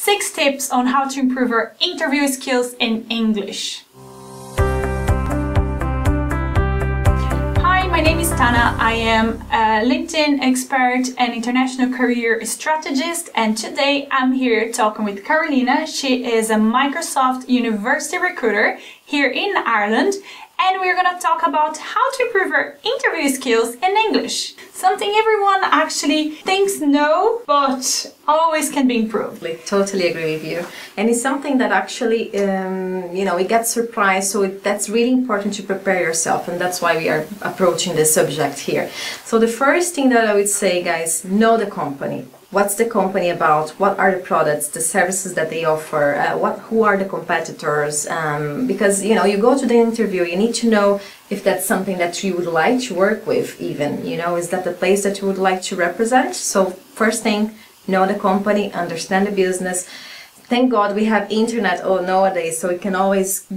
6 tips on how to improve our interview skills in English. Hi, my name is Tana. I am a LinkedIn expert and international career strategist, and today I'm here talking with Carolina. She is a Microsoft University recruiter here in Ireland, and we're gonna talk about how to improve our interview skills in English. Something everyone actually thinks no, but always can be improved. I totally agree with you. And it's something that actually, we get surprised. So that's really important to prepare yourself. And that's why we are approaching this subject here. So the first thing that I would say, guys, know the company. What's the company about? What are the products, the services that they offer? Who are the competitors? Because, you go to the interview, you need to know if that's something that you would like to work with even, is that the place that you would like to represent? So first thing, know the company, understand the business. Thank God we have internet nowadays, so we can always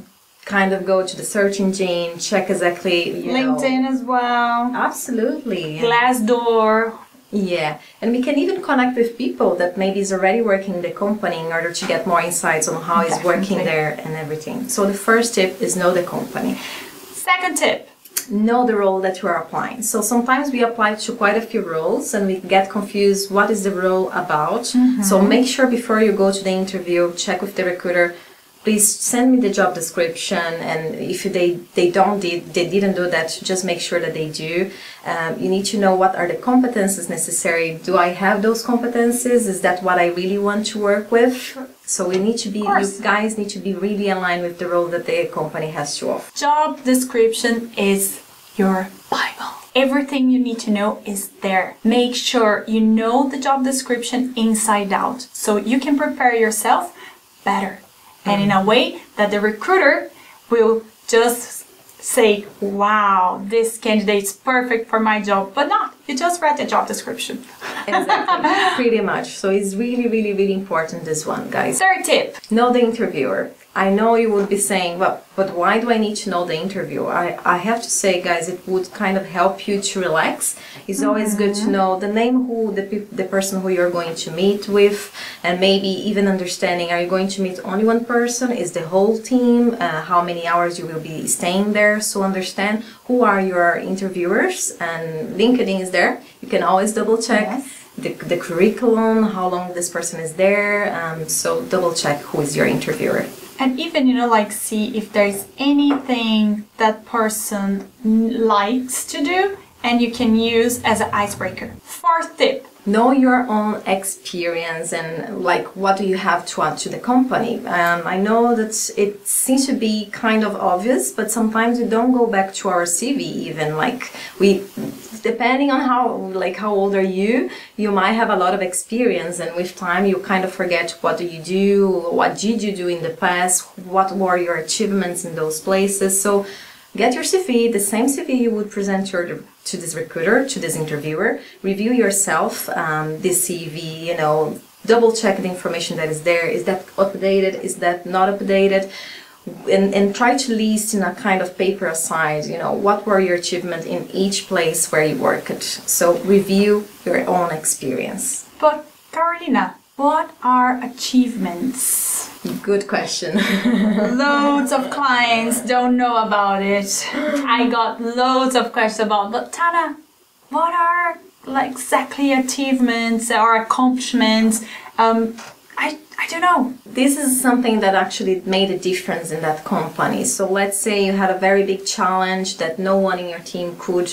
kind of go to the search engine, check exactly, LinkedIn as well. Absolutely. Glassdoor. Yeah, and we can even connect with people that maybe is already working in the company in order to get more insights on how it's working there and everything. So the first tip is know the company. Second tip. Know the role that you are applying. So sometimes we apply to quite a few roles and we get confused what is the role about. So make sure before you go to the interview, check with the recruiter. Please send me the job description, and if they didn't do that, just make sure that they do. You need to know what are the competences necessary. Do I have those competences? Is that what I really want to work with? So we need to be, you guys need to be really aligned with the role that the company has to offer. Job description is your Bible. Everything you need to know is there. Make sure you know the job description inside out so you can prepare yourself better. And in a way that the recruiter will just say, wow, this candidate is perfect for my job, but not. You just read the job description. Exactly, pretty much. So it's really, really, really important, this one, guys. Third tip. Know the interviewer. I know you would be saying, well, but why do I need to know the interviewer? I have to say, guys, it would kind of help you to relax. It's always good to know the name, the person who you're going to meet with, and maybe even understanding, are you going to meet only one person? Is the whole team? How many hours you will be staying there? So understand who are your interviewers, and LinkedIn is there. You can always double check. The curriculum, how long this person is there, so double check who is your interviewer. And even, see if there's anything that person likes to do and you can use as an icebreaker. Fourth tip. Know your own experience and what do you have to add to the company. I know that it seems to be kind of obvious, but sometimes we don't go back to our CV even. Depending on how old are you, you might have a lot of experience, and with time you kind of forget what do you do, what did you do in the past, what were your achievements in those places. So get your CV, the same CV you would present to this recruiter, to this interviewer. Review yourself, this CV, double check the information that is there. Is that updated? Is that not updated? And try to list in a kind of paper aside, what were your achievements in each place where you worked. So review your own experience. But Carolina, what are achievements? Good question. Loads of clients don't know about it. I got loads of questions about, but Tana, what are exactly achievements or accomplishments? I don't know. This is something that actually made a difference in that company. So let's say you had a very big challenge that no one in your team could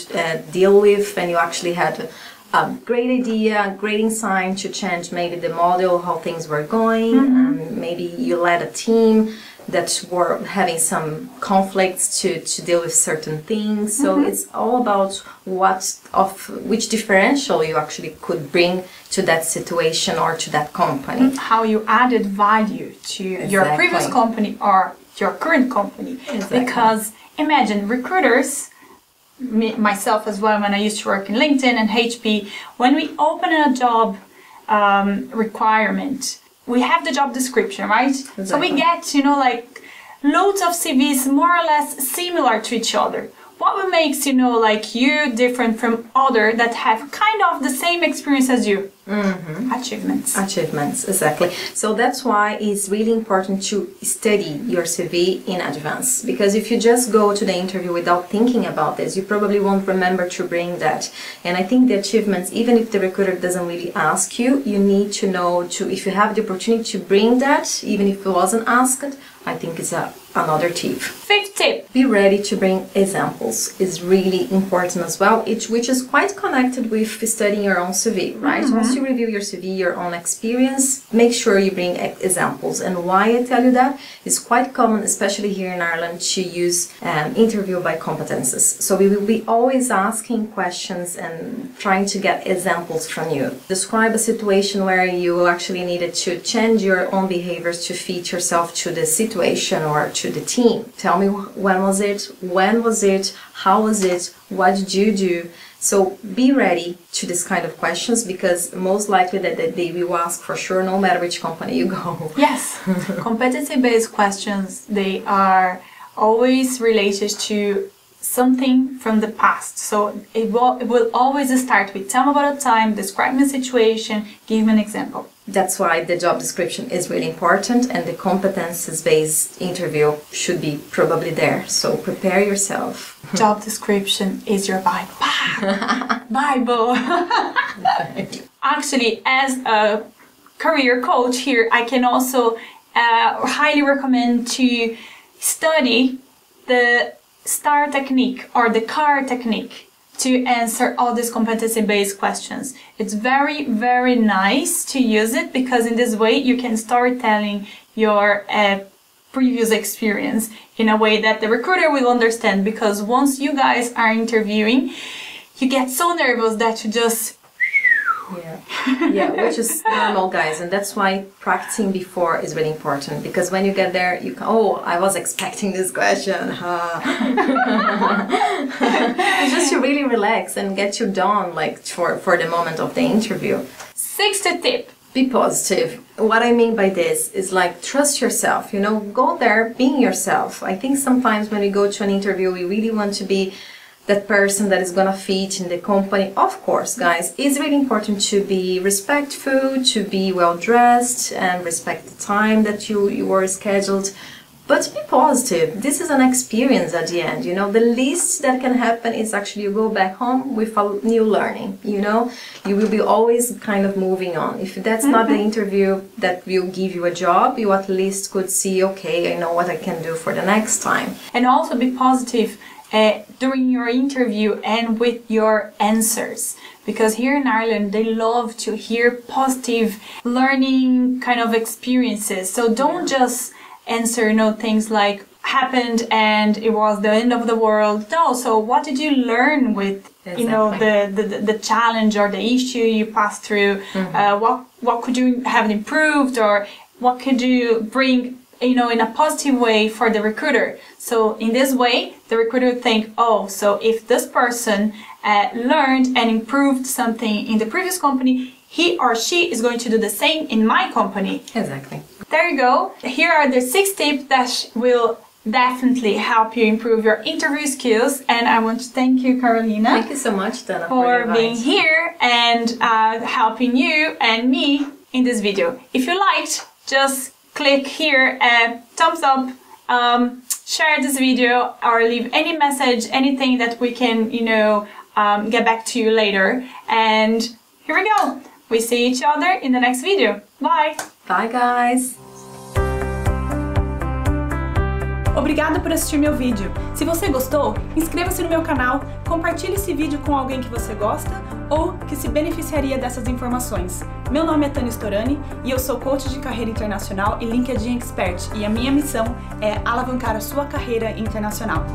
deal with, and you actually had a great idea, great insight to change maybe the model, how things were going. Maybe you led a team that were having some conflicts to deal with certain things. So it's all about which differential you actually could bring to that situation or to that company. How you added value to your previous company or your current company. Because imagine recruiters, myself as well, when I used to work in LinkedIn and HP, when we open a job requirement, we have the job description, right? Exactly. So we get, loads of CVs more or less similar to each other. What makes, you different from other that have kind of the same experience as you? Achievements, exactly. So that's why it's really important to study your CV in advance, because if you just go to the interview without thinking about this, you probably won't remember to bring that. And I think the achievements, even if the recruiter doesn't really ask you, you need to know to, if you have the opportunity to bring that, even if it wasn't asked, I think it's another tip. Fifth tip. Be ready to bring examples. Is really important as well, which is quite connected with studying your own CV, right? Once you review your CV, your own experience, make sure you bring examples. And why I tell you that is quite common, especially here in Ireland, to use interview by competences. So we will be always asking questions and trying to get examples from you. Describe a situation where you actually needed to change your own behaviors to fit yourself to the situation or to the team. Tell me when was it, how was it, what did you do? So be ready to this kind of questions, because most likely that they will ask for sure, no matter which company you go. Yes, competency-based questions, they are always related to something from the past. So it will always start with tell me about a time, describe the situation, give me an example. That's why the job description is really important, and the competences-based interview should be probably there. So prepare yourself. Job description is your Bible. Bible. Actually, as a career coach here, I can also highly recommend to study the STAR technique or the CAR technique to answer all these competency-based questions. It's very, very nice to use it, because in this way you can start telling your previous experience in a way that the recruiter will understand, because once you guys are interviewing, you get so nervous that you just... Yeah, which is normal, guys, and that's why practicing before is really important, because when you get there, you can, oh, I was expecting this question. Just to really relax and get you done, like for the moment of the interview. Sixth tip. Be positive. What I mean by this is like trust yourself, you know, go there being yourself. I think sometimes when we go to an interview, we really want to be that person that is gonna fit in the company. Of course, guys, it's really important to be respectful, to be well dressed, and respect the time that you were scheduled. But be positive. This is an experience at the end, you know. The least that can happen is actually you go back home with a new learning, you know. You will be always kind of moving on. If that's not the interview that will give you a job, you at least could see, okay, I know what I can do for the next time. And also be positive during your interview and with your answers, because here in Ireland they love to hear positive learning kind of experiences. So don't just answer, you know, things like happened and it was the end of the world. No, so what did you learn with you know the challenge or the issue you passed through? What could you have improved, or what could you bring, you know, in a positive way for the recruiter? So in this way, the recruiter would think, oh, so if this person learned and improved something in the previous company, he or she is going to do the same in my company. Exactly. There you go. Here are the 6 tips that will definitely help you improve your interview skills. And I want to thank you, Carolina. Thank you so much, Dana, for being here and helping you and me in this video. If you liked, just click here, thumbs up, share this video, or leave any message, anything that we can, you know, get back to you later. And here we go. We see each other in the next video. Bye! Bye, guys! Obrigada por assistir meu vídeo. Se você gostou, inscreva-se no meu canal, compartilhe esse vídeo com alguém que você gosta ou que se beneficiaria dessas informações. Meu nome é Storani e eu sou coach de carreira internacional e LinkedIn Expert, e a minha missão é alavancar a sua carreira internacional.